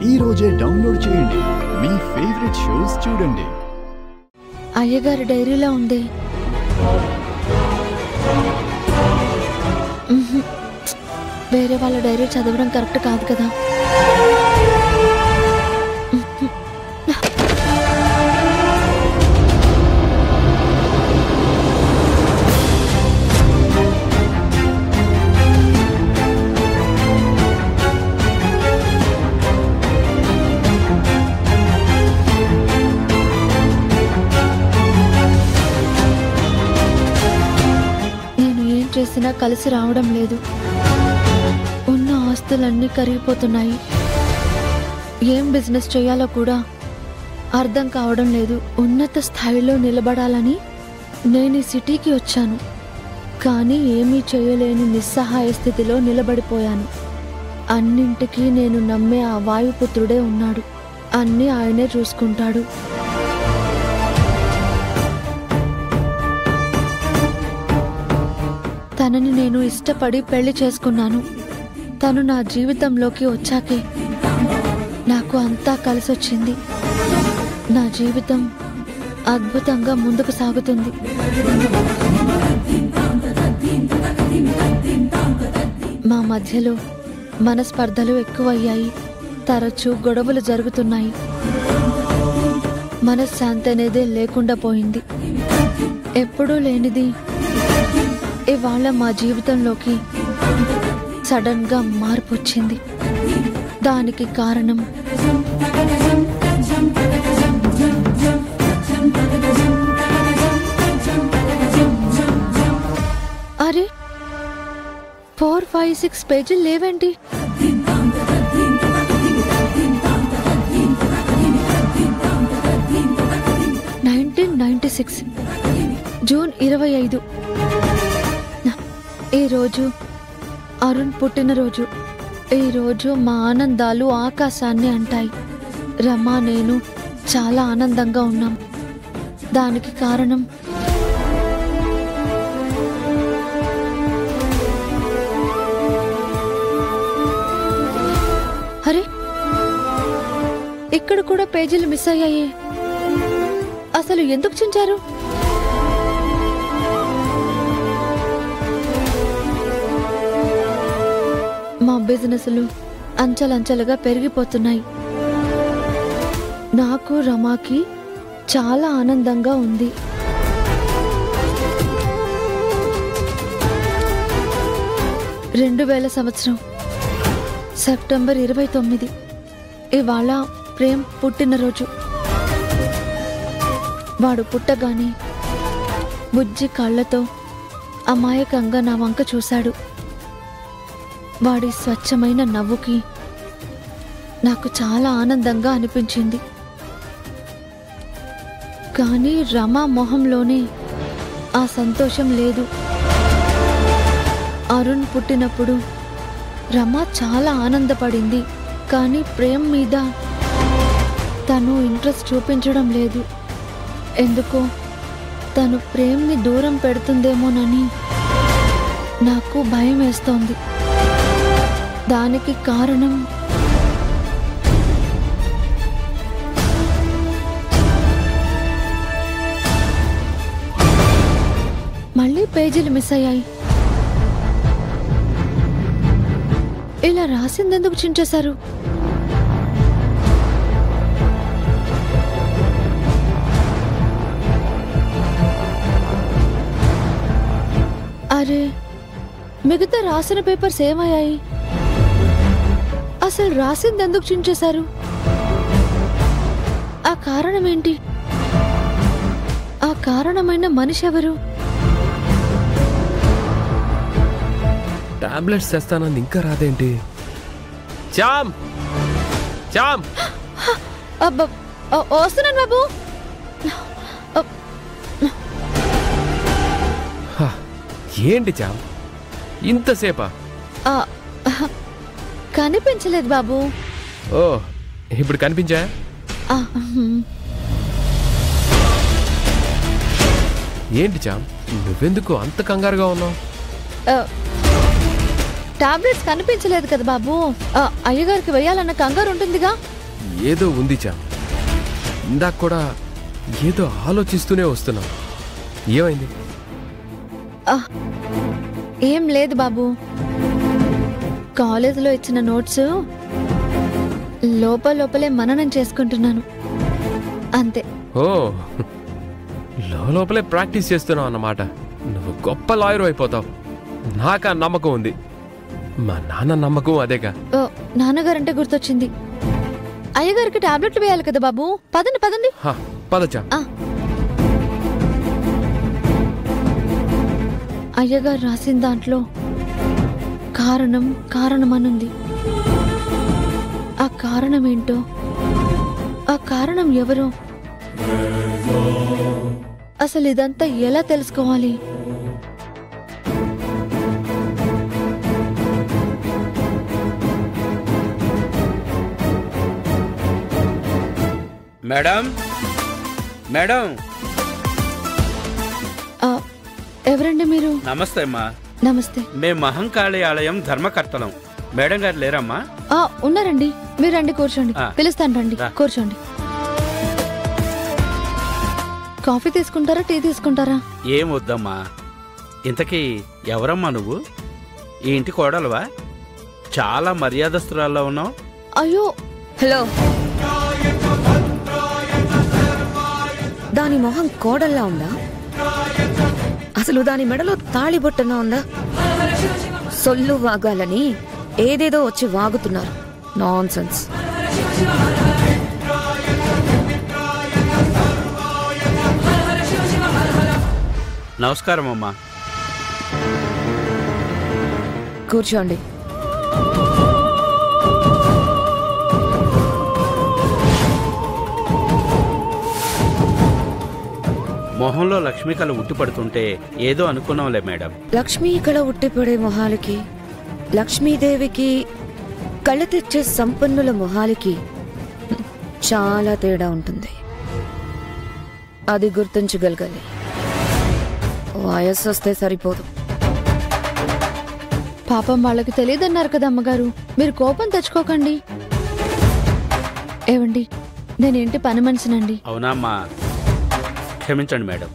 ఈ రోజే డౌన్లోడ్ చేయండి, మీ ఫేవరెట్ షోస్ చూడండి. అయ్యగారి డైరీలో ఉంది. వేరే వాళ్ళ డైరీ చదవడం కరెక్ట్ కాదు కదా. చేసినా కలిసి రావడం లేదు. ఉన్న ఆస్తులన్నీ కరిగిపోతున్నాయి. ఏం బిజినెస్ చేయాలో కూడా అర్థం కావడం లేదు. ఉన్నత స్థాయిలో నిలబడాలని నేను ఈ సిటీకి వచ్చాను, కానీ ఏమీ చేయలేని నిస్సహాయ స్థితిలో నిలబడిపోయాను. అన్నింటికీ నేను నమ్మే ఆ వాయుపుత్రుడే ఉన్నాడు. అన్నీ ఆయనే చూసుకుంటాడు. తనని నేను ఇష్టపడి పెళ్లి చేసుకున్నాను. తను నా జీవితంలోకి వచ్చాకే నాకు అంతా కలిసొచ్చింది. నా జీవితం అద్భుతంగా ముందుకు సాగుతుంది. మా మధ్యలో మనస్పర్ధలు ఎక్కువయ్యాయి. తరచూ గొడవలు జరుగుతున్నాయి. మనశ్శాంతి అనేదే లేకుండా పోయింది. ఎప్పుడూ లేనిది ఇవాళ మా జీవితంలోకి సడన్ గా మార్పు వచ్చింది. దానికి కారణం అరే 4, 5, 6 పేజీలు లేవేంటి? జూన్ 25 ఈరోజు అరుణ్ పుట్టినరోజు. ఈరోజు మా ఆనందాలు ఆకాశాన్ని అంటాయి. రమా నేను చాలా ఆనందంగా ఉన్నాం. దానికి కారణం అరే ఇక్కడ కూడా పేజీలు మిస్ అయ్యాయి. అసలు ఎందుకు చించారు? మా బిజినెస్లు అంచెలంచెలుగా పెరిగిపోతున్నాయి. నాకు రమాకి చాలా ఆనందంగా ఉంది. సంవత్సరం సెప్టెంబర్ 29 ఇవాళ ప్రేమ్ పుట్టినరోజు. వాడు పుట్టగానే బుజ్జి కళ్ళతో అమాయకంగా నా వంక చూశాడు. వాడి స్వచ్ఛమైన నవ్వుకి నాకు చాలా ఆనందంగా అనిపించింది. కానీ రమా మొహంలోనే ఆ సంతోషం లేదు. అరుణ్ పుట్టినప్పుడు రమా చాలా ఆనందపడింది, కానీ ప్రేమ్ మీద తను ఇంట్రెస్ట్ చూపించడం లేదు. ఎందుకో తను ప్రేమ్ని దూరం పెడుతుందేమోనని నాకు భయం వేస్తోంది. దానికి కారణం మళ్ళీ పేజీలు మిస్ అయ్యాయి. ఇలా రాసిందెందుకు చించేశారు? అరే మిగతా రాసిన పేపర్స్ ఏమయ్యాయి? అసలు రాసిందెందుకు చించేశారు? ఆ కారణం ఏంటి? ఆ కారణమైన మనిషి ఎవరు? టాబ్లెట్స్ తెస్తానని ఇంకా రాదేంటి? చామ్ చామ్ వస్తున్నాను బాబు. ఏంటి చామ్ ఇంతసేపా? కనిపించలేదు బాబు. ఓ ఇప్పుడు కనిపించా? ఏంటి చామ్ నువ్వెందుకు అంత కంగారుగా ఉన్నావు? టాబ్లెట్స్ కనిపించలేదు కదా బాబు. అయ్యగారికి వేయాలన్న కంగారు ఉంటుందిగా. ఏదో ఉంది చామ్. ఇందాక కూడా ఏదో ఆలోచిస్తూనే వస్తున్నా. ఏమైంది? ఏం లేదు బాబు. కాలేజీలో ఇచ్చిన నోట్స్ లోపలే మననం చేసుకుంటున్నాను అంతే. ఓ, లోపలే ప్రాక్టీస్ చేస్తున్నావు అన్నమాట. నువ్వు గొప్ప లాయర్ అయిపోతావు. నాకా నమ్మకం ఉంది. మా నాన్న నమ్మకం అదేగా. నాన్నగారంటే గుర్తొచ్చింది. అయ్యగారికి టాబ్లెట్లు వేయాలి కదా బాబు. పదండి పదండి. పదచా. అయ్యగారు రాసిన దాంట్లో కారణమనుంది. ఆ కారణం ఏంటో, ఆ కారణం ఎవరో, అసలు ఇదంతా ఎలా తెలుసుకోవాలి? Madam, madam. ఎవరండి మీరు? నమస్తే అమ్మా. నమస్తే. మేము మహంకాళి ఆలయం ధర్మకర్తలం. మేడం గారు లేరమ్మా? ఉన్నారండి. మీరు రండి, కూర్చోండి. పిలుస్తాను, రండి కూర్చోండి. కాఫీ తీసుకుంటారా, టీ తీసుకుంటారా? ఏం వద్దమ్మా. ఇంతకీ ఎవరమ్మా నువ్వు? ఈ ఇంటి కోడలువా? చాలా మర్యాదస్తురాల్లో ఉన్నావు. అయ్యో, హలో. దాని మొహం కోడల్లా ఉందా? అసలు దాని మెడలో తాళిబొట్టన ఉందా? సొల్లు వాగాలని ఏదేదో వచ్చి వాగుతున్నారు. నాన్సెన్స్. నమస్కారం అమ్మా. కూర్చోండి. మొహంలో లక్ష్మీ కళ ఉట్టిపడుతుంటే ఏదో అనుకున్నాంలే మేడం. లక్ష్మీ కళ ఉట్టిపడే మొహాలకి, లక్ష్మీదేవికి కళ్ళ తెచ్చే సంపన్నుల మొహాలకి చాలా తేడా ఉంటుంది. అది గుర్తించగలగాలి. వయస్సు వస్తే సరిపోదు. పాపం వాళ్ళకి తెలియదన్నారు కదా అమ్మగారు. మీరు కోపం తెచ్చుకోకండి. ఏవండి, నేనేంటి పని మనిషినండి. అవునమ్మా, క్షమించండి మేడం.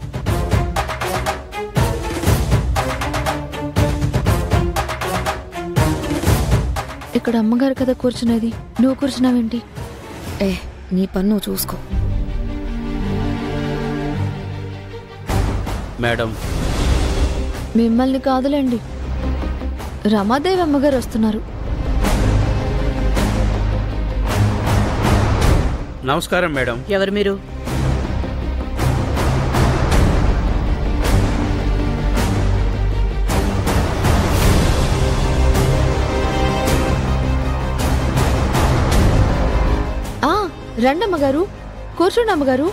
ఇక్కడ అమ్మగారు కదా కూర్చునేది, నువ్వు కూర్చున్నావేంటి? నీ పన్ను చూసుకో. మేడం, మిమ్మల్ని కాదులేండి, రమాదేవి అమ్మగారు వస్తున్నారు. నమస్కారం మేడం. ఎవరు మీరు? రండి అమ్మగారు, కూర్చోండి అమ్మగారు.